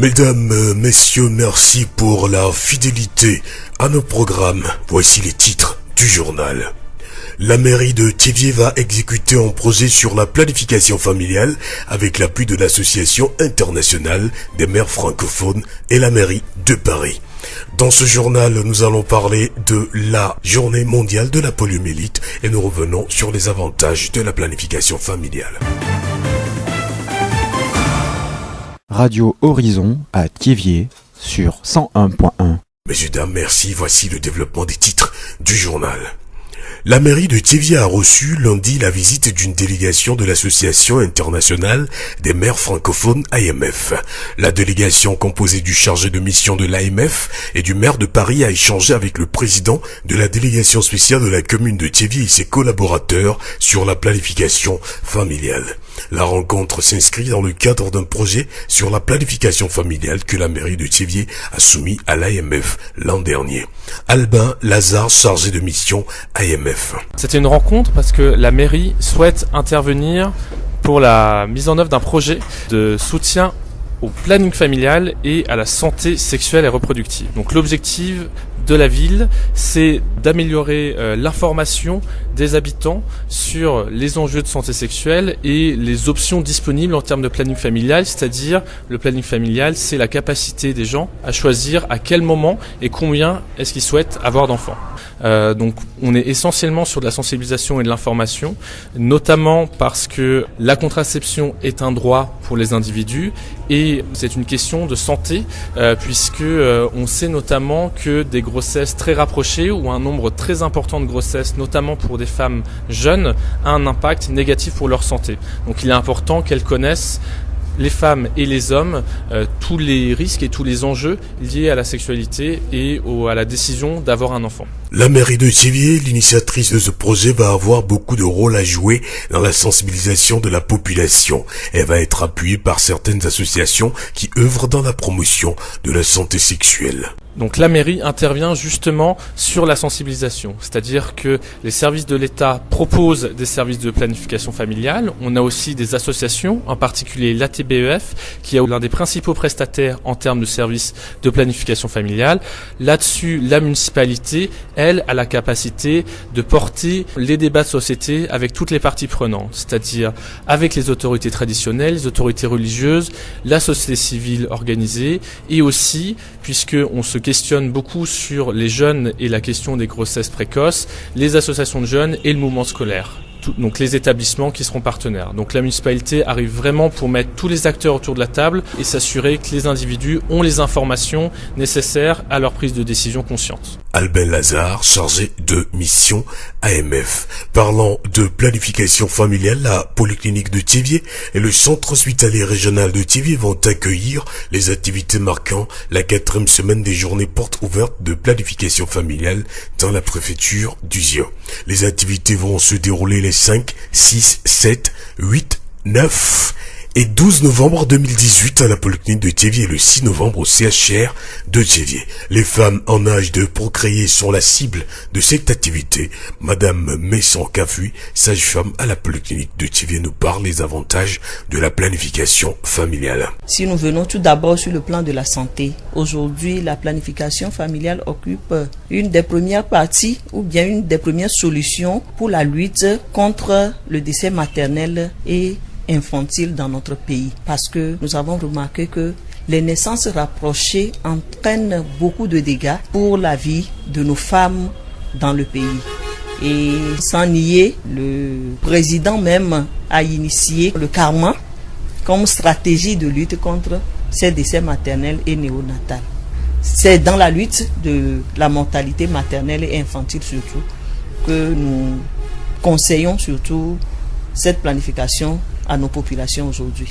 Mesdames, messieurs, merci pour la fidélité à nos programmes. Voici les titres du journal. La mairie de Thiéviers va exécuter un projet sur la planification familiale avec l'appui de l'Association internationale des maires francophones et la mairie de Paris. Dans ce journal, nous allons parler de la journée mondiale de la poliomyélite et nous revenons sur les avantages de la planification familiale. Radio Horizon à Thiéviers sur 101.1. Messieurs, dames, merci. Voici le développement des titres du journal. La mairie de Thiéviers a reçu lundi la visite d'une délégation de l'Association internationale des maires francophones AMF. La délégation composée du chargé de mission de l'AMF et du maire de Paris a échangé avec le président de la délégation spéciale de la commune de Thiéviers et ses collaborateurs sur la planification familiale. La rencontre s'inscrit dans le cadre d'un projet sur la planification familiale que la mairie de Thiéviers a soumis à l'AMF l'an dernier. Albin Lazare, chargé de mission AMF. C'était une rencontre parce que la mairie souhaite intervenir pour la mise en œuvre d'un projet de soutien au planning familial et à la santé sexuelle et reproductive. Donc l'objectif de la ville, c'est d'améliorer l'information des habitants sur les enjeux de santé sexuelle et les options disponibles en termes de planning familial, c'est-à-dire le planning familial, c'est la capacité des gens à choisir à quel moment et combien est-ce qu'ils souhaitent avoir d'enfants. Donc on est essentiellement sur de la sensibilisation et de l'information, notamment parce que la contraception est un droit pour les individus et c'est une question de santé puisque on sait notamment que des grossesses très rapprochées ou un nombre très important de grossesses, notamment pour des femmes jeunes, a un impact négatif pour leur santé. Donc il est important qu'elles connaissent, les femmes et les hommes, tous les risques et tous les enjeux liés à la sexualité et à la décision d'avoir un enfant. La mairie de Thiéviers, l'initiatrice de ce projet, va avoir beaucoup de rôle à jouer dans la sensibilisation de la population. Elle va être appuyée par certaines associations qui œuvrent dans la promotion de la santé sexuelle. Donc la mairie intervient justement sur la sensibilisation, c'est-à-dire que les services de l'État proposent des services de planification familiale. On a aussi des associations, en particulier l'ATBEF, qui est l'un des principaux prestataires en termes de services de planification familiale. Là-dessus, la municipalité, elle, a la capacité de porter les débats de société avec toutes les parties prenantes, c'est-à-dire avec les autorités traditionnelles, les autorités religieuses, la société civile organisée et aussi, puisque on se questionne beaucoup sur les jeunes et la question des grossesses précoces, les associations de jeunes et le mouvement scolaire. Donc les établissements qui seront partenaires. Donc la municipalité arrive vraiment pour mettre tous les acteurs autour de la table et s'assurer que les individus ont les informations nécessaires à leur prise de décision consciente. Albin Lazare, chargé de mission AMF. Parlant de planification familiale, la polyclinique de Thiéviers et le centre hospitalier régional de Thiéviers vont accueillir les activités marquant la 4e semaine des journées portes ouvertes de planification familiale dans la préfecture d'Uzion. Les activités vont se dérouler les 5, 6, 7, 8, 9 et 12 novembre 2018 à la polyclinique de Thiéviers et le 6 novembre au CHR de Thiéviers. Les femmes en âge de procréer sont la cible de cette activité. Madame Messon Cafui, sage-femme à la polyclinique de Thiéviers, nous parle des avantages de la planification familiale. Si nous venons tout d'abord sur le plan de la santé, aujourd'hui la planification familiale occupe une des premières parties ou bien une des premières solutions pour la lutte contre le décès maternel et infantile dans notre pays, parce que nous avons remarqué que les naissances rapprochées entraînent beaucoup de dégâts pour la vie de nos femmes dans le pays. Et sans nier, le président même a initié le karma comme stratégie de lutte contre ces décès maternels et néonatals. C'est dans la lutte de la mortalité maternelle et infantile surtout que nous conseillons surtout cette planification à nos populations aujourd'hui.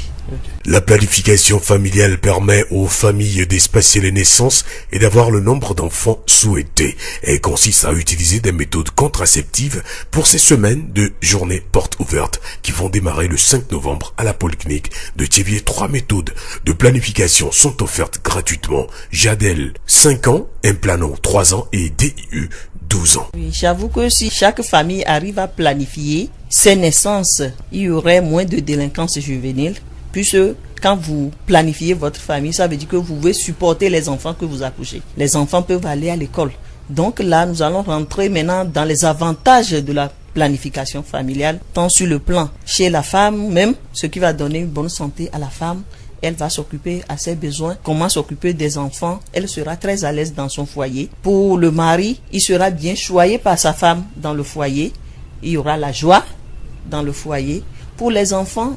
La planification familiale permet aux familles d'espacer les naissances et d'avoir le nombre d'enfants souhaités. Elle consiste à utiliser des méthodes contraceptives pour ces semaines de journées portes ouvertes qui vont démarrer le 5 novembre à la polyclinique de Thiéviers. 3 méthodes de planification sont offertes gratuitement. Jadel, 5 ans, Implanon, 3 ans et DIU, 12 ans. Oui, j'avoue que si chaque famille arrive à planifier ses naissances, il y aurait moins de délinquance juvénile Puisque quand vous planifiez votre famille, ça veut dire que vous pouvez supporter les enfants que vous accouchez. Les enfants peuvent aller à l'école. Donc là, nous allons rentrer maintenant dans les avantages de la planification familiale, tant sur le plan chez la femme même, ce qui va donner une bonne santé à la femme. Elle va s'occuper à ses besoins, comment s'occuper des enfants. Elle sera très à l'aise dans son foyer. Pour le mari, il sera bien choyé par sa femme dans le foyer. Il y aura la joie dans le foyer. Pour les enfants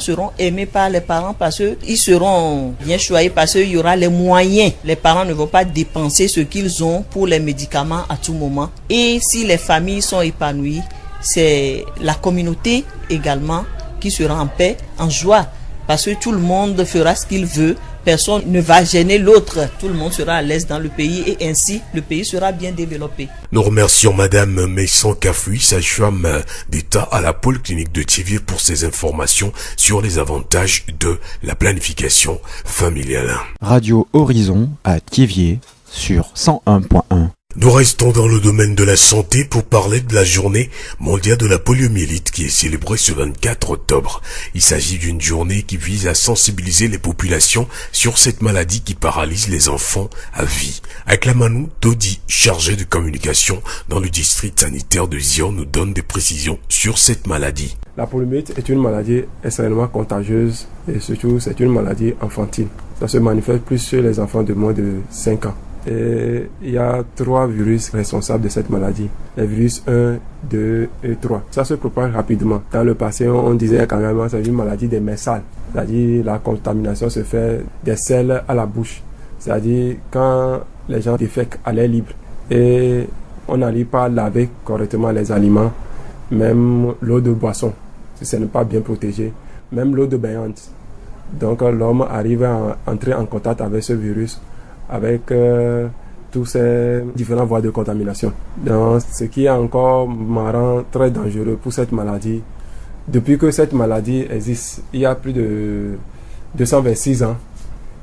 seront aimés par les parents parce qu'ils seront bien choyés, parce qu'il y aura les moyens. Les parents ne vont pas dépenser ce qu'ils ont pour les médicaments à tout moment. Et si les familles sont épanouies, c'est la communauté également qui sera en paix, en joie. Parce que tout le monde fera ce qu'il veut, personne ne va gêner l'autre, tout le monde sera à l'aise dans le pays et ainsi le pays sera bien développé. Nous remercions Madame Maïsan Kafoui, sage-femme d'État à la Polyclinique de Thiviers pour ces informations sur les avantages de la planification familiale. Radio Horizon à Thiviers sur 101.1. Nous restons dans le domaine de la santé pour parler de la journée mondiale de la poliomyélite qui est célébrée ce 24 octobre. Il s'agit d'une journée qui vise à sensibiliser les populations sur cette maladie qui paralyse les enfants à vie. Aklamanou Dodi, chargé de communication dans le district sanitaire de Zion, nous donne des précisions sur cette maladie. La poliomyélite est une maladie extrêmement contagieuse et surtout c'est une maladie infantile. Ça se manifeste plus chez les enfants de moins de 5 ans. Et il y a 3 virus responsables de cette maladie. Les virus 1, 2 et 3. Ça se propage rapidement. Dans le passé, on disait quand même que c'est une maladie des mains sales. C'est-à-dire la contamination se fait des selles à la bouche. C'est-à-dire quand les gens défèquent à l'air libre et on n'arrive pas à laver correctement les aliments, même l'eau de boisson, si ce n'est pas bien protégé, même l'eau de baignade. Donc l'homme arrive à entrer en contact avec ce virus, avec tous ces différentes voies de contamination. Donc, ce qui est encore marrant, très dangereux pour cette maladie, depuis que cette maladie existe, il y a plus de 226 ans,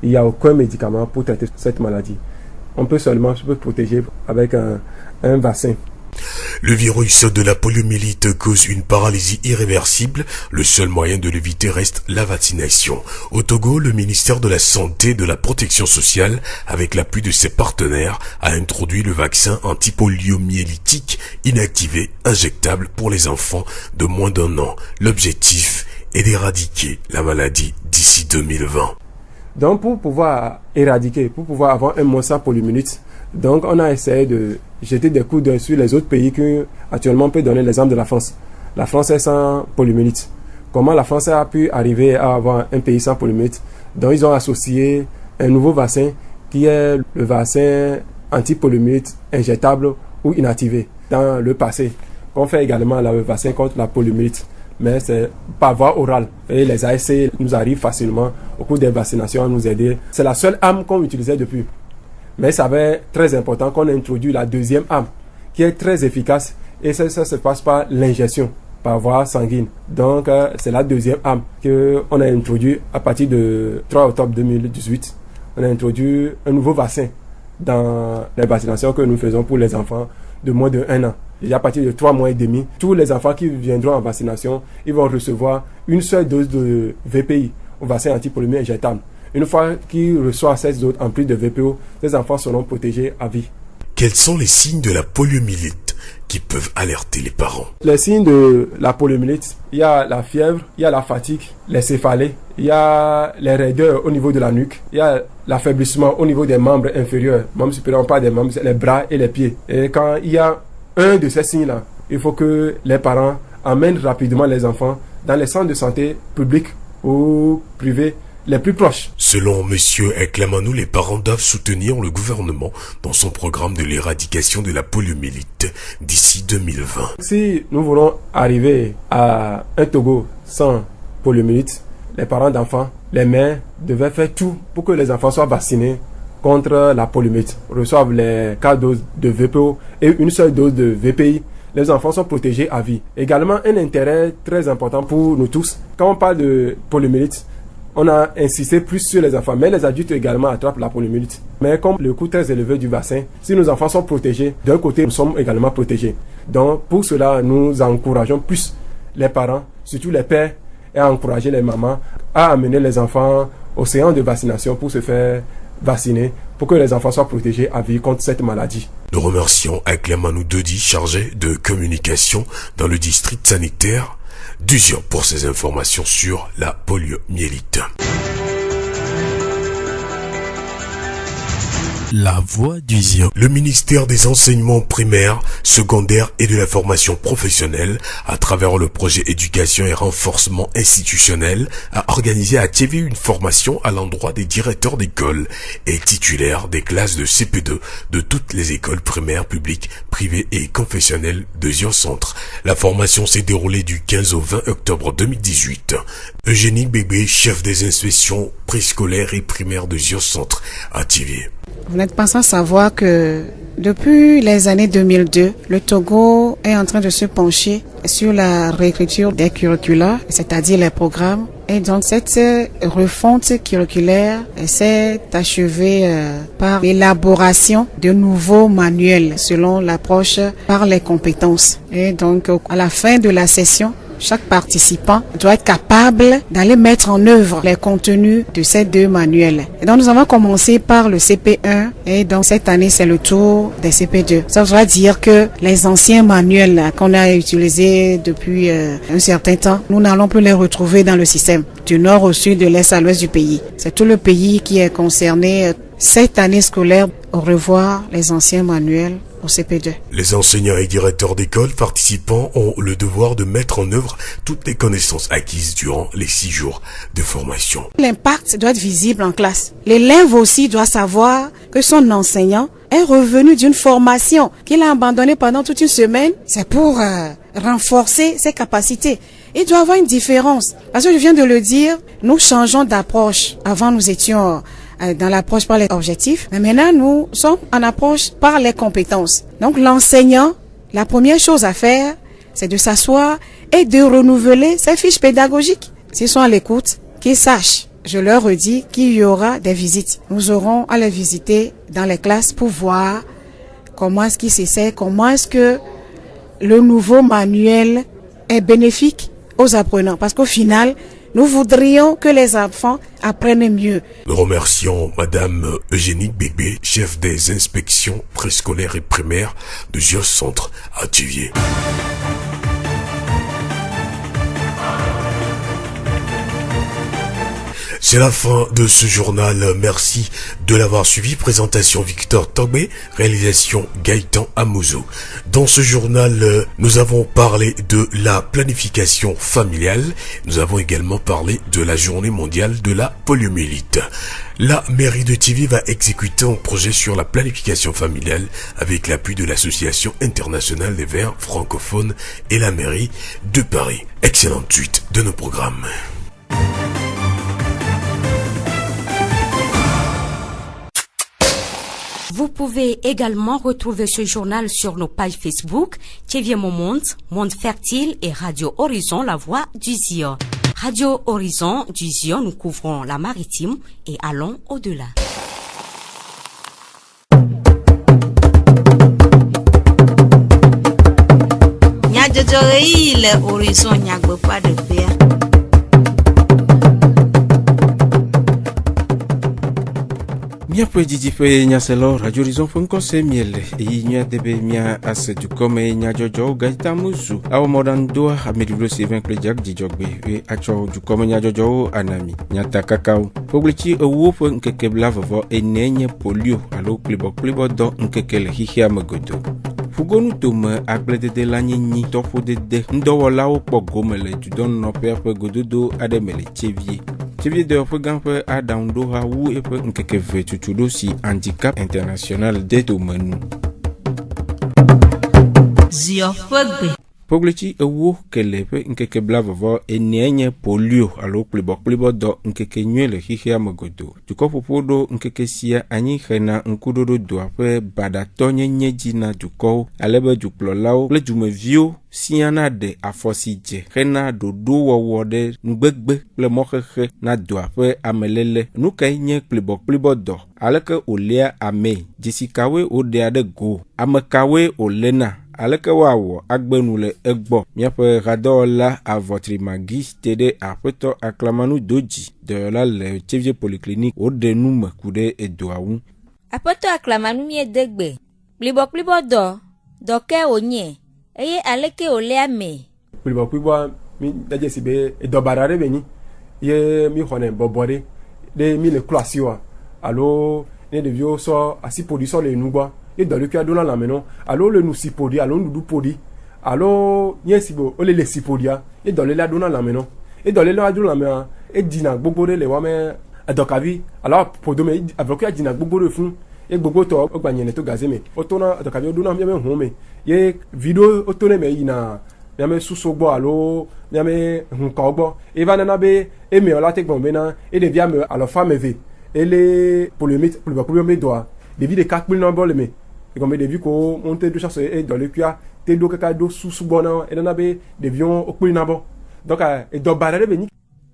il n'y a aucun médicament pour traiter cette maladie. On peut seulement se protéger avec un vaccin. Le virus de la poliomyélite cause une paralysie irréversible. Le seul moyen de l'éviter reste la vaccination. Au Togo, le ministère de la Santé et de la Protection sociale, avec l'appui de ses partenaires, a introduit le vaccin antipoliomyélitique inactivé injectable pour les enfants de moins d'1 an. L'objectif est d'éradiquer la maladie d'ici 2020. Donc pour pouvoir éradiquer, pour pouvoir avoir un monstre poliomyélite, donc on a essayé de jeter des coups d'œil sur les autres pays qui actuellement peuvent donner l'exemple de la France. La France est sans poliomyélite. Comment la France a pu arriver à avoir un pays sans poliomyélite? Donc ils ont associé un nouveau vaccin qui est le vaccin anti-poliomyélite injectable ou inactivé. Dans le passé, on fait également le vaccin contre la poliomyélite, mais c'est par voie orale. Et les ASC nous arrivent facilement au cours des vaccinations à nous aider. C'est la seule arme qu'on utilisait depuis. Mais ça va être très important qu'on ait introduit la deuxième arme, qui est très efficace, et ça se passe par l'injection, par voie sanguine. Donc, c'est la deuxième arme qu'on a introduit à partir de 3 octobre 2018. On a introduit un nouveau vaccin dans les vaccinations que nous faisons pour les enfants de moins de 1 an. Et à partir de 3 mois et demi, tous les enfants qui viendront en vaccination, ils vont recevoir une seule dose de VPI, au vaccin antipoliomyélite injectable. Une fois qu'ils reçoivent 16 doses en plus de VPO, les enfants seront protégés à vie. Quels sont les signes de la poliomyélite qui peuvent alerter les parents? Les signes de la poliomyélite, il y a la fièvre, il y a la fatigue, les céphalées, il y a les raideurs au niveau de la nuque, il y a l'affaiblissement au niveau des membres inférieurs, membres supérieurs, pas des membres, les bras et les pieds. Et quand il y a un de ces signes-là, il faut que les parents amènent rapidement les enfants dans les centres de santé publics ou privés les plus proches. Selon M. Aklamanou, les parents doivent soutenir le gouvernement dans son programme de l'éradication de la poliomyélite d'ici 2020. Si nous voulons arriver à un Togo sans poliomyélite, les parents d'enfants, les mères devaient faire tout pour que les enfants soient vaccinés contre la poliomyélite, reçoivent les 4 doses de VPO et une seule dose de VPI. Les enfants sont protégés à vie. Également, un intérêt très important pour nous tous. Quand on parle de poliomyélite, on a insisté plus sur les enfants, mais les adultes également attrapent la poliomyélite. Mais comme le coût très élevé du vaccin, si nos enfants sont protégés, d'un côté, nous sommes également protégés. Donc, pour cela, nous encourageons plus les parents, surtout les pères et à encourager les mamans à amener les enfants aux séances de vaccination pour se faire vacciner, pour que les enfants soient protégés à vie contre cette maladie. Nous remercions Akliamanou Dodi, chargé de communication dans le district sanitaire d'Uzion pour ces informations sur la poliomyélite. La voix d'Uzion. Le ministère des enseignements primaires, secondaires et de la formation professionnelle, à travers le projet éducation et renforcement institutionnel, a organisé à Tiévié une formation à l'endroit des directeurs d'école et titulaires des classes de CP2 de toutes les écoles primaires publiques, privées et confessionnelles de Zion Centre. La formation s'est déroulée du 15 au 20 octobre 2018. Eugénie Bébé, chef des inspections préscolaires et primaires de Zion Centre à Tiévié. Vous n'êtes pas sans savoir que depuis les années 2002, le Togo est en train de se pencher sur la réécriture des curricula, c'est-à-dire les programmes. Et donc cette refonte curriculaire s'est achevée par l'élaboration de nouveaux manuels selon l'approche par les compétences. Et donc à la fin de la session, chaque participant doit être capable d'aller mettre en œuvre les contenus de ces deux manuels. Et donc nous avons commencé par le CP1 et donc cette année c'est le tour des CP2. Ça voudra dire que les anciens manuels qu'on a utilisés depuis un certain temps, nous n'allons plus les retrouver dans le système du nord au sud, de l'est à l'ouest du pays. C'est tout le pays qui est concerné. Cette année scolaire, au revoir les anciens manuels au CP2. Les enseignants et directeurs d'école participants ont le devoir de mettre en œuvre toutes les connaissances acquises durant les 6 jours de formation. L'impact doit être visible en classe. L'élève aussi doit savoir que son enseignant est revenu d'une formation qu'il a abandonnée pendant toute une semaine. C'est pour renforcer ses capacités. Il doit y avoir une différence. Parce que je viens de le dire, nous changeons d'approche. Avant, nous étions dans l'approche par les objectifs. Mais maintenant, nous sommes en approche par les compétences. Donc, l'enseignant, la première chose à faire, c'est de s'asseoir et de renouveler ses fiches pédagogiques. S'ils sont à l'écoute, qu'ils sachent. Je leur redis qu'il y aura des visites. Nous aurons à les visiter dans les classes pour voir comment est-ce qu'ils s'essaient, comment est-ce que le nouveau manuel est bénéfique aux apprenants. Parce qu'au final, nous voudrions que les enfants apprennent mieux. Nous remercions Madame Eugénie Bébé, chef des inspections préscolaires et primaires de Zion Centre à Tiévié. C'est la fin de ce journal. Merci de l'avoir suivi. Présentation Victor Tobé, réalisation Gaëtan Amouzou. Dans ce journal, nous avons parlé de la planification familiale. Nous avons également parlé de la journée mondiale de la poliomyélite. La mairie de Tiévié va exécuter un projet sur la planification familiale avec l'appui de l'Association internationale des Verts francophones et la mairie de Paris. Excellente suite de nos programmes. Vous pouvez également retrouver ce journal sur nos pages Facebook, Tiévié Mon Monde, Monde Fertile et Radio Horizon, La Voix du Zion. Radio Horizon du Zion, nous couvrons la maritime et allons au-delà. Le horizon n'y pas de paix. Miapo didipe nyaselo Radio Horizon funko semiele e nya debe mia asedu kome nya jojo gaita muzu awo modando amediblo seven klejak dijogbe e acho du kome nya jojo anami nya takakao foglichi owo fo nkekebla vovo enenye polio alo klibo do nkekele hihia magodo fugonu tome aglede de la nyinyi tofo de ndowola o pogome le tudon no perpe gododo ademele Tiévié Tiévié de Ofoganfe a daundo ha wu epe nkekeve tutudo si handicap international de domenu. Ziofogbe. Poglechi ewo kelepe nkeke blavovo enyenye polio alo klibo do nkeke nywele hihia magodo. Tuko popodo nkeke sia anyi khena nkudodo do ape badatonye nyeji na duko alebe duklolao le jumevio siana de afosije khena dodo wowode ngbegbe le mohehe na do ape amelele nuka nye klibo do aleke olea ame jisikawe ode ade go amekawe olena aleke woawɔ agbenu le egbɔ miaƒe ɣadɔwɔla avɔtri magi te ɖe aƒetɔ aklamanu dodzi dɔyɔla le Tchevie polyclinique woɖe nu me ku ɖe edoa ŋu. Aƒetɔ aklamanu miede gbe kplibɔ dɔke wònye eye aleke wòle ame. Kplibɔ mi dadze si be edɔbara ɖe be nyi ye mi xɔnɛ bɔbɔ ɖe mi le klo asi wa alo ne ɖeviwo sɔ asi ƒoɖi sɔ le nu gbɔ ye dɔlekua ɖo na lãme nɔ alo le nu si ƒoɖi alo nuɖuɖu ƒoɖi alo nye si bo wole le si ƒoɖia ye dɔléla ɖo na lãme nɔ ye dɔléla ɖo lãmea edina gbogbo ɖe le wɔme edɔkavi alo ƒodome avɔkua dina gbogbo ɖe fún ye gbogbo tɔ wogbanye le to gaze me wotona edɔkavi ɖo na miame home ye viɖo wotone me yina miame susu gbɔ alo miame hukɔwo gbɔ eva nana be emeɔ la te gbɔn bena eɖevia me alɔfa meve ele poliomi dɔa ɖevi ɖeka kpli na bɔ le me egɔme ɖevi ko ŋute do chasse edɔlekua te do kaka do susu gbɔ na enana be ɖeviwo wokpli na bɔ donc edɔba ɖe be nyi.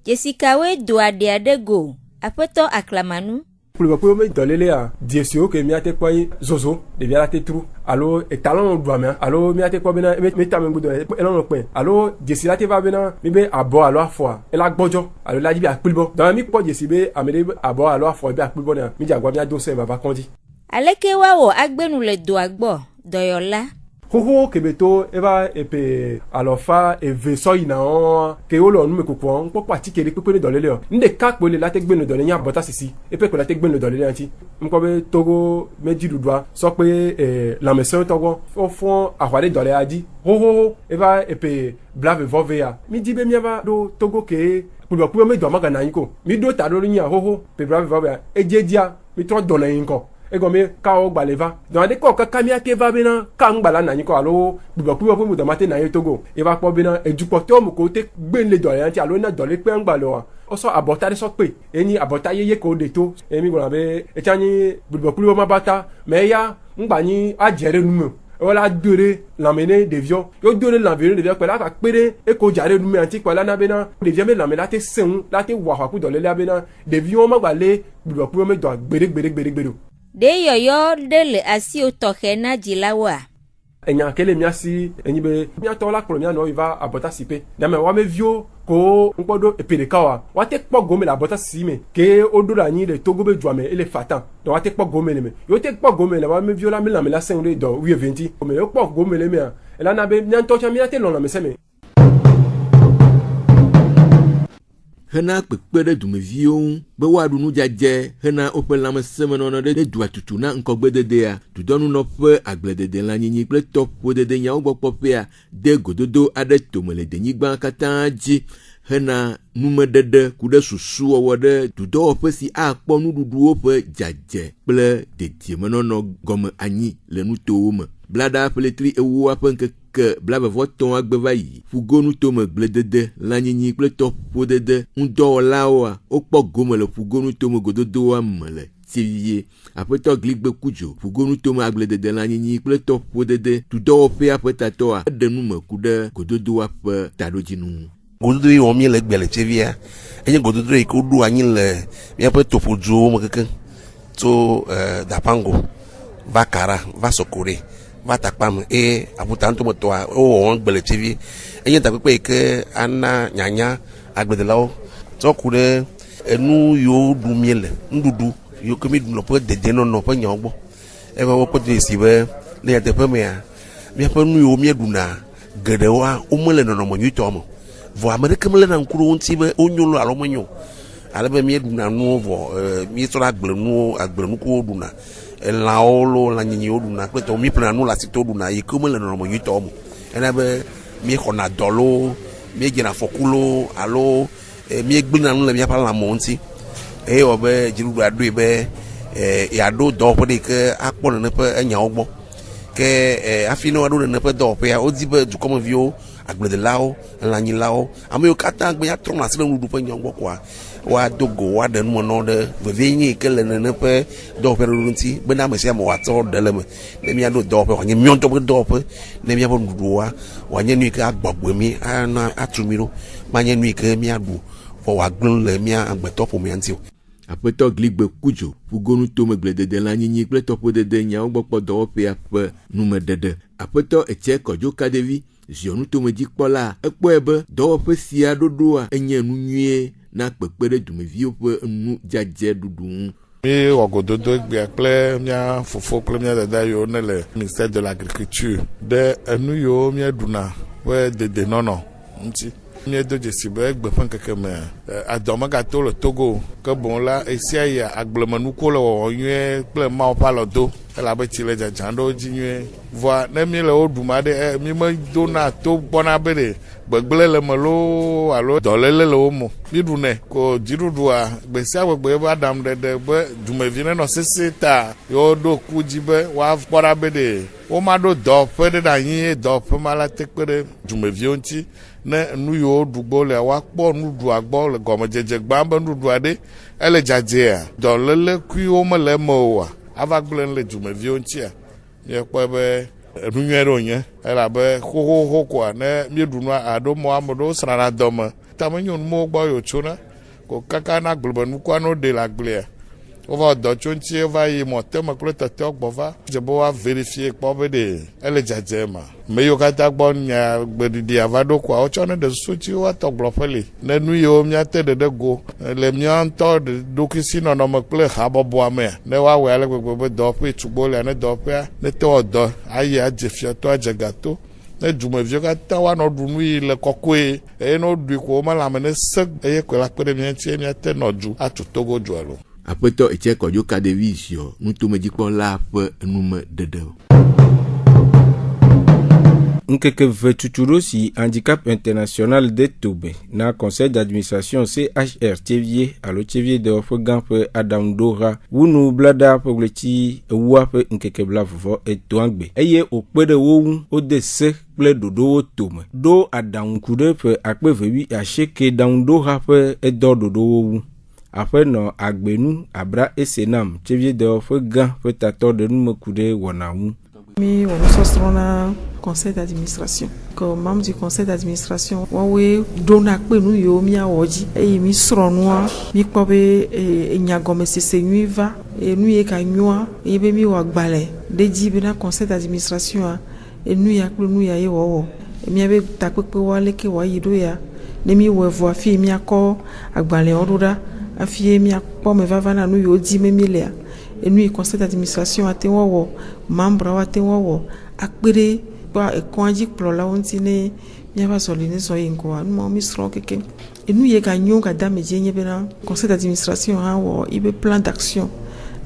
Jesikawe doa ɖe aɖe go aƒetɔ aklamanu. Poliomi dɔlelea diesiwo ke miate kpɔ zozo ɖevia la te tru alo etalon ɖua mea alo miate kpɔ bena metame gbudo elɔnɔ kpɛ alo diesi la te va bena mi be abɔ alo afɔa ela gbɔdzɔ alo la dzi be akpli bɔ donc mi kpɔ diesi be ame ɖe abɔ alo afɔ be akpli bɔ nea mi dze agua mia do se vava kɔndzi. Aleke woawɔ agbenu le doa gbɔ dɔyɔla. Xoxo kebeto eva epe alɔfa eve sɔ yina wɔn ke wole nume kukua ŋkpɔkpɔ atike ɖe kpekpe ne dɔlele o ɖeka kpo le la te gbenu dɔle nye abɔta sisi epe kpo la te gbenu dɔlele ŋuti ŋkɔ be Togo medzi ɖuɖua sɔ kpe lãmesẽ tɔgbɔ fɔfɔ axɔ ɖe dɔle dzi xoxo eva epe blave vɔve ya mi di be miava ɖo Togo ke kpekpe me dɔ magana anyi ko mi ɖo ta ɖo nyia xoxo pe blave vɔve ya edzedzia mi trɔ dɔna yin kɔ. Egome kawo gbaleva donc ade ko kaka mi ate va bena ka ngbala na nyi ko alo bubakuru ko mu domate na ye Togo e va kpo bena edukpɔtɔ mu ko te gbe le dɔle anti alo na dɔle pe ngbale wa oso abɔta de so pe eni abɔta ye ko de to emi gona be etani bubakuru ma bata me ya ngbani ajere nume wala dure lamene devio yo dure lamene devio pe la ka pere e ko jare nume anti ko la na bena devio me lamene la te sen la te wa ku dɔle la bena devio ma gbale bubakuru me do gbere de yɔyɔ de le asi tɔxɛ na dzilawoa. Enya kele miasi enyi be miatɔ la kplɔ mianɔ iva abɔta si pe dame wame vio ko ŋkpɔ ɖo epe ɖeka wa wate kpɔ gome le abɔta si me ke woɖo ɖe anyi le Togo be dua me ele fatan donc wate kpɔ gome le me yo te kpɔ gome le wame vio la mi lame la seŋ ɖe dɔ wuieve ŋti me yo kpɔ gome le mea elana be miantɔ tsa miate lɔ lãmesẽ me. Hena kpekpe ɖe dumeviwo ŋu be woaɖu nudzadze hena woƒe lãmesẽmenɔnɔ ɖe dua tutu na ŋkɔgbededea dudɔnunɔƒe agbledede lãnyinyi kple tɔƒodede nyawo gbɔ kpɔƒea de gododo aɖe tome le denyigba katã dzi hena numeɖeɖe ku ɖe susuwɔwɔ ɖe dudɔwɔƒe si akpɔ nuɖuɖuwo ƒe dzadze kple dediemenɔnɔ gɔme anyi le nutowo me. Blada ƒletri ewoa ƒe ŋkeke blavevɔtɔ̃ agbe va yi ƒugonu tome gbledede lãnyinyi kple tɔƒodede ŋudɔwɔlawoa wokpɔ gome le ƒugonu tome gododoa me le Tchevie. Aƒetɔ Gligbe Kudzo ƒugonu tome agbledede lãnyinyi kple tɔƒodede dudɔwɔƒea ƒe tatɔa eɖe nu me ku ɖe gododoa ƒe taɖodzinu. Gododo yi wɔm le gbe le Tchevia enye gododo yi ke woɖo anyi le miaƒe toƒodzowo me kekeŋ tso Dapango va Kara va Sokore va Takpame eye aƒuta ŋutɔmetɔa wowɔ wɔm gbe le Tchevie enye takpekpe yi ke ana nyanya agbledelawo tsɔ ku ɖe enu yiwo ɖu mie le nuɖuɖu yiwo ke mi ɖu le ƒe dedienɔnɔ ƒe nyawo gbɔ eva wokpɔ do si be le nyateƒe mea miaƒe nu yiwo mieɖuna geɖewoa womele nɔnɔme nyuitɔ me vɔ ame ɖeke mele na ŋku ɖe wo ŋuti be wonyo lo alo menyo alebe mieɖuna nuwo vɔ mietsɔna agblenukuwo ɖuna elãwo lo lãnyinyiwo ɖuna kple tɔwo mieƒlena nu le asito ɖuna yi ke mele nɔnɔme nyuitɔwo me ena be miexɔna dɔ lo miedzena afɔku lo alo miegblẽna nu le miaƒe lãmewo ŋuti eye wɔ be dziɖuɖu aɖoe be yeaɖo dɔwɔƒe ɖe yi ke akpɔ nene ƒe enyawo gbɔ ke hafi ne woaɖo nene ƒe dɔwɔƒea wodi be dukɔmeviwo agbledelawo lãnyilawo ame yiwo katã gbe ya trɔna asi ɖe nuɖuɖu ƒe nyawo gbɔ koa woado go woaɖe numenɔ ɖe vevie nye yi ke le nene ƒe dɔwɔƒe ɖoɖo ŋuti bena ame sia ame wòatrɔ ɖe le me ne miaɖo dɔwɔƒe wòanye miɔŋtɔ ƒe dɔwɔƒe ne miaƒe nuɖuɖuwoa wòanye nu yi ke agbɔgbe mi ana atu mi ɖo manye nu yi ke miaɖu vɔ wòagblẽ le mia agbetɔ ƒomea ŋuti o. Aƒetɔ Gligbe Kudzo ƒugonu tome gbledede lãnyinyi kple tɔƒodede nyawo gbɔ kpɔ dɔwɔƒea ƒe numeɖeɖe aƒetɔ etse kɔdzo kaɖevi ziɔnu tomedzi kpɔla ekpɔe be dɔwɔƒe sia ɖoɖoa enye nu nyuie na kpekpe ɖe dumeviwo ƒe nu dzadze ɖuɖu ŋu. Mi wɔgododo gbea kple mia fofo kple mia dada yiwo ne le ministère de l'agriculture ɖe enu yiwo mia ɖuna ƒe dedenɔnɔ ŋuti. Mia do dzesi be egbe ƒe ŋkeke me adɔ megato le Togo ke boŋ la esia yi agblemenukuwo le wɔwɔ nyuie kple Mawu ƒe alɔdo elabe tsi le dzadzam ɖe wo dzi nyuie. Vɔa ne mi le wo ɖum aɖe mi medona to gbɔna be ɖe gbegblẽ le me loo alo dɔléle le wo mo. Mi ɖunɛ ko dziɖuɖua gbe sia gbegbe be aɖaŋuɖeɖe be dumevi nenɔ sesẽ ta yewo ɖo ku dzi be woakpɔ ɖa be ɖe womaɖo dɔwɔƒe ɖe anyi dɔwɔƒe ma la te kpe ɖe dumeviwo ŋuti ne nu yiwo ɖugbo le woakpɔ nuɖuɖua gbɔ le gɔmedzedze gbã be nuɖuɖua ɖe ele dzadzea dɔléle kuiwo mele eme oa ava gblẽ le dumeviwo ŋutia miekpɔe be nu nyuie ɖe wònye elabe xoxoxo koa ne mieɖu nua aɖo mɔ ame ɖewo srana dɔ me ta menyo numewo gbɔ yotsona ko kaka na agblemenukua no ɖe le agblea wova dɔ tso ŋuti va yi mɔteme kple tetewo gbɔ va dze be woa verifie kpɔ be ɖe ele dzadze ma me yiwo katã gbɔ nya gbeɖiɖi ava ɖo koa wotsɔ ne ɖe susu tsi woatɔ gblɔƒe li ne nu yiwo miate ɖeɖe go le mia ŋutɔ ɖokuisi nɔnɔme kple habɔbɔa mea ne woawɔe ale gbegbe be dɔwɔƒe tugbo lia ne dɔwɔƒea ne te wɔ dɔ ayi adze fiatɔ adze gato ne dumeviwo katã woanɔ ɖu nu yi le kɔkɔe eye ne woɖui ko womelame ne se eye koe la kpe ɖe mia ŋuti miate nɔ du atu Togo du alo. Aƒetɔ etse kɔdzo kaɖevi ziɔ nutomedzikpɔla ƒe enume ɖeɖe. Nkeke ve tutuɖo si handicap international de Tobe na conseil d'administration CHR Tchevie alo Tchevie dɔwɔƒe gã ƒe aɖaŋuɖoha wunu blada ƒe ɣleti ewua ƒe nkeke blavuvɔ etɔ̃a gbe eye wòkpe ɖe wo ŋu wode se kple ɖoɖowo tome ɖo aɖaŋuku ɖe ƒe 2090 ɖaŋuɖoha ƒe edɔ ɖoɖowo ŋu. Aƒenɔ Agbenu Abra Esenam Tchevie dɔwɔƒe gã ƒe tatɔ ɖe numeku ɖe wɔna ŋu. Mi wɔnu sɔsrɔ̃ na conseil d'administration. Que membre du conseil d'administration wɔwoe ɖona kpe nu yiwo miawɔ dzi eye mi srɔ̃ nua mi kpɔ be enyagɔmesese nyui va enu ye ka nyua eye be mi wɔ agbalẽ ɖe dzi bena conseil d'administration enu ya kple nu ya ye wɔwɔ miabe takpekpe wa leke wɔayi ɖo ya ne mi wɔ vɔ afi miakɔ agbalẽwo ɖo ɖa afi miakpɔ me vava na nu yiwo di me mi lea enu yi conseil d'administration ate wɔwɔ membre wa te wɔwɔ akpe ɖe ba ekɔa dzi kplɔlawo ŋuti ne miava zɔli ne zɔ yi ŋgɔa nu mi srɔ̃ keke enu ye ga nyo ga dame dzi nye bena conseil d'administration hã wɔ ibe plan d'action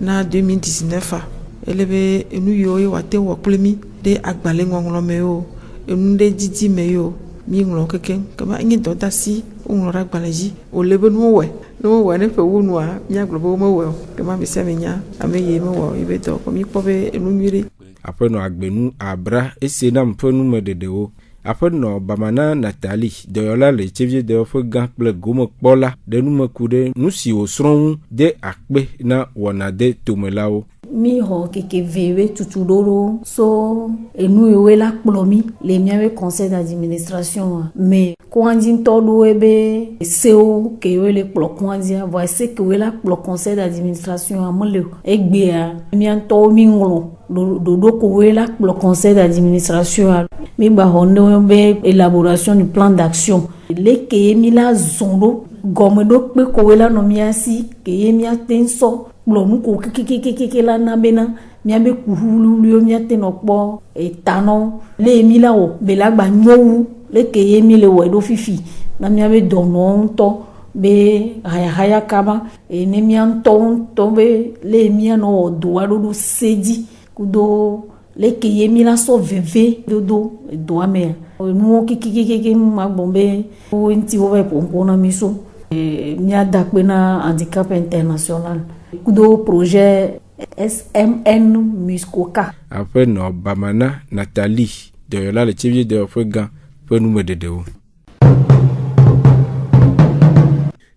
na 2019 ele be enu yiwo ye wate wɔ kple mi ɖe agbalẽ ŋɔŋlɔ me yo enu ɖe didi me yo mi ŋlɔ keke kama enye dɔdasi woŋlɔ ɖe agbalẽ dzi wòle be nuwo wɔe ne ƒe wu nua miagblɔ be womewɔ o kema mi sia mi nya ame ye mewɔ ibe dɔ ko mi kpɔ be enu nyui ɖe. Aƒenɔ Agbenu Abra Esenam ƒe nume ɖeɖewo. Aƒenɔ Bamana Nathalie dɔyɔla le Tchevie dɔwɔƒe gã kple gomekpɔla ɖe numeku ɖe nu si wòsrɔ̃ ŋu de akpe na wɔna de tomelawo. Mi xɔ keke vewe tutuɖoɖo so enu yiwo la kplɔ mi le miabe conseil d'administration me kɔndzi ŋutɔ ɖo ebe sewo kewo le kplɔ kɔndzia vɔ se kewo la kplɔ conseil d'administration mele egbea mia ŋutɔwo mi ŋlɔ ɖoɖo kowo la kplɔ conseil d'administration mi gba xɔ ne be élaboration du plan d'action le ke mi la zɔn ɖo gɔmeɖokpe kowo la nɔ mia si ke mia te ŋsɔ kplɔ nu ko kekekekeke la na bena miabe kuhululiwo miate nɔ kpɔ etanɔ le mi la wɔ be la gba nyowu le ke ye mi le wɔ ɖo fifi na miabe dɔnɔ ŋutɔ be hayahaya kaba ne mia ŋutɔ be le mia nɔ wɔ doa ɖoɖo sedzi kudo le ke ye mi la sɔ veve dodo doa mea nuwo kekekeke ma gbɔ be wo ŋuti wo va ƒoƒo na mi so mia da kpe na handicap international kudo projet SMN Muskoka. Aƒenɔ Bamana Nathalie dɔyɔla le Tchevie dɔwɔƒe gã ƒe nume ɖeɖewo.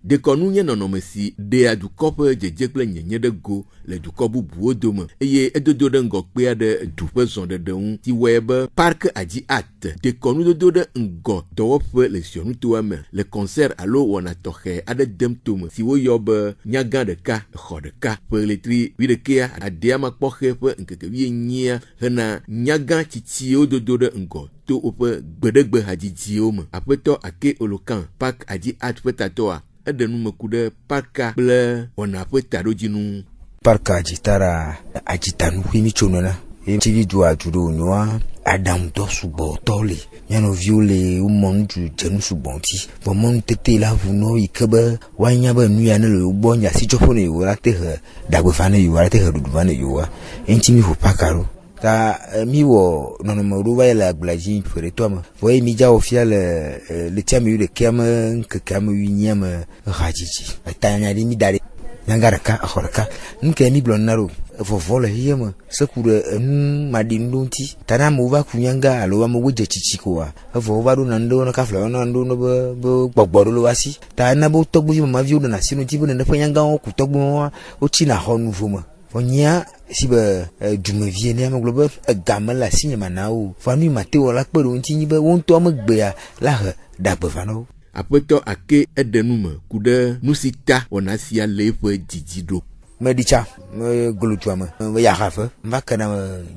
dekɔnu nye nɔnɔmesi ɖea dukɔ ƒe dzedze kple nyenye ɖe go le dukɔ bubuwo dome eye edodo ɖe ŋgɔkpea ɖe du ƒe zɔɖeɖe ŋu si wɔe be park adi art dekɔnu dodo ɖe ŋgɔ dɔwɔƒe le Sionutoa me le concert alo wɔna tɔxɛ aɖe dem tome si woyɔ be nyagã ɖeka exɔ ɖeka ƒe ɣletri 11 adea makpɔxe ƒe ŋkeke 8 hena nyagã tsitsiwo dodo ɖe ŋgɔ to woƒe gbeɖegbe hadzidziwo me. Aƒetɔ Ake Olokan park adi art ƒe tatɔa eɖe numeku ɖe parka kple wɔna ƒe taɖodzinu. Parka adzitara adzitanu ƒe mi tso nena TV do aduɖo nyoa Adam dɔ sugbɔ tɔ le nyɔnuviwo le womɔ ŋutsu dzenu sugbɔ ŋuti vɔ mɔnu tete la ʋu nɔ yi ke be woanya be nu ya ne le wogbɔ nyasitsɔƒe ne yewo la te he dagbefa ne yewo la te he ɖuɖuva ne yewoa eŋuti mi ʋu parka ɖo ta mi wɔ nɔnɔme ɖo va yi le agbladzi ƒe ɖetɔa me vɔ ye mi dza wɔ fia le tia me 11 me ŋkeke ame 8 me hadzidzi eta nya ɖi mi da ɖi nyanga ɖeka exɔ ɖeka nuke mi gblɔ na ɖo vɔvɔ le hiye me seku ɖe enu maɖinu ɖo ŋuti ta ne amewo va ku nyanga alo amewo dze tsitsi koa evɔ wova ɖo nane ɖewo ne kafla wɔna nane ɖewo be gbɔgbɔ ɖo le wo asi ta ena be tɔgbuvi mamaviwo ɖena asi ŋuti be nene ƒe nyangawo ku tɔgbuviwo wotsina xɔ nuvo me vɔ nyia si be dumevi ne ame gblɔ be egame le asi nye mana wo vɔ nu mate wɔ la kpe ɖo ŋuti nyi be wo ŋutɔ megbea la he dagbefa na wo. Aƒetɔ Ake eɖe nume ku ɖe nu si ta wɔna sia le eƒe didi ɖo. Meditsa me golotua me me ya hafe mva kana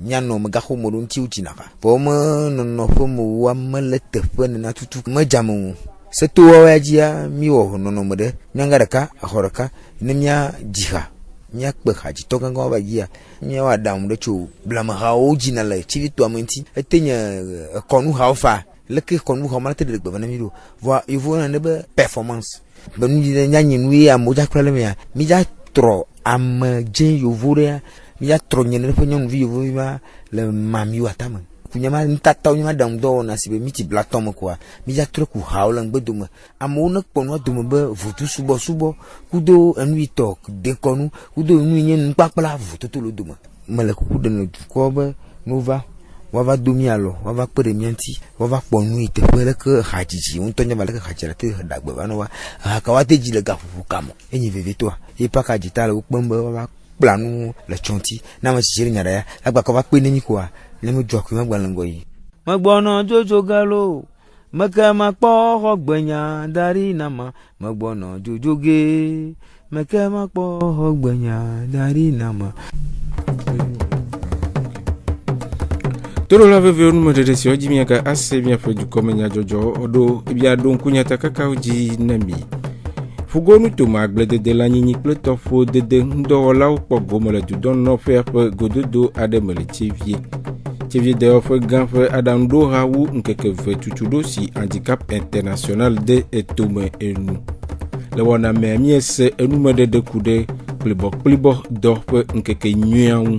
nyano me gaxo mo ɖo ŋuti wuti naka vɔ me nɔnɔƒe me wa me le teƒe nena tutu me dzame ŋu setowo ya dzia mi wɔ nɔnɔme ɖe nyanga ɖeka exɔ ɖeka ne mia dziha mia kpe hadzitɔ gãgã va dzia mia wa damu ɖe tso blamehawo dzina le tsivitoa me ŋuti ete nye kɔnu hawo fa leke kɔnu hawo ma te ɖe gbe va na mi ɖo vɔ yevo na ne be performance be nu dzi nyanyi nu ye amewo dza kpla le mea mi dza trɔ ame dze yovo ɖe mi dza trɔ nye ne ƒe nyɔnuvi yovovi ma le mamiwo atame kunyama ntatawo nyama ɖaŋu dɔ wɔna si be mi ti bla tɔme koa mi dza trɔ ku hawo le ŋgbe dome amewo ne kpɔ nua dome be votu subɔsubɔ kudo enu yitɔ dekɔnu kudo enu yi nye nukpakpla vototo le dome mele kuku ɖe ne dukɔ be nova wava do mi alɔ wava kpe ɖe mia ŋuti wava kpɔ nu yi teƒe leke hadzidzi ŋutɔ nye ba leke hadzidzi te dagbe va ne wa haka wa te dzi le gaƒoƒo kame enyi vevitɔa ye paka dzita le wo kpem be wava kpla nu le tsɔ ŋuti na me tsitsi ɖe nya ɖe ya agba kɔ va kpe ne mi koa ne me dzɔ ko me gbalẽ ŋgɔ yi megbɔnɔ jojo galo meke makpɔ xɔ gbenya dari nama megbɔnɔ jojo ge meke makpɔ xɔ gbenya dari nama. Toro la veve nume de si oji miaka ase miaƒe dukɔme nyadzɔdzɔ oɖo ebia ɖo ŋkunyata kakawo dzi na mi. Fugonu to ma agbledede la nyinyi kple tɔƒo dede ŋdɔwɔlawo kpɔ gome le dudɔnɔƒea ƒe gododo aɖe me le Tsevie. Tsevie dewɔƒe gã ƒe aɖaŋuɖoha wu ŋkeke ve tutuɖo si handicap international de etome enu. Le wɔna mea miese enumeɖeɖe ku ɖe kplibɔ dɔ ƒe ŋkeke nyuia ŋu.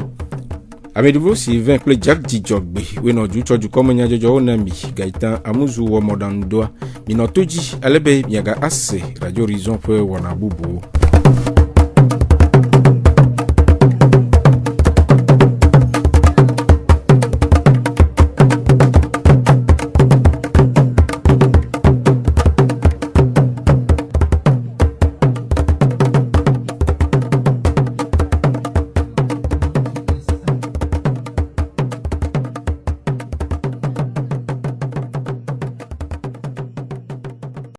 Ameɖivo si 20 kple Jack Dzidzɔgbe wenɔ dzutsɔ dukɔme nyadzɔdzɔwo na mi Gaitan Amuzu wɔ mɔɖaŋuɖoa minɔ to dzi alebe miaga ase Radio Horizon ƒe wɔna bubuwo.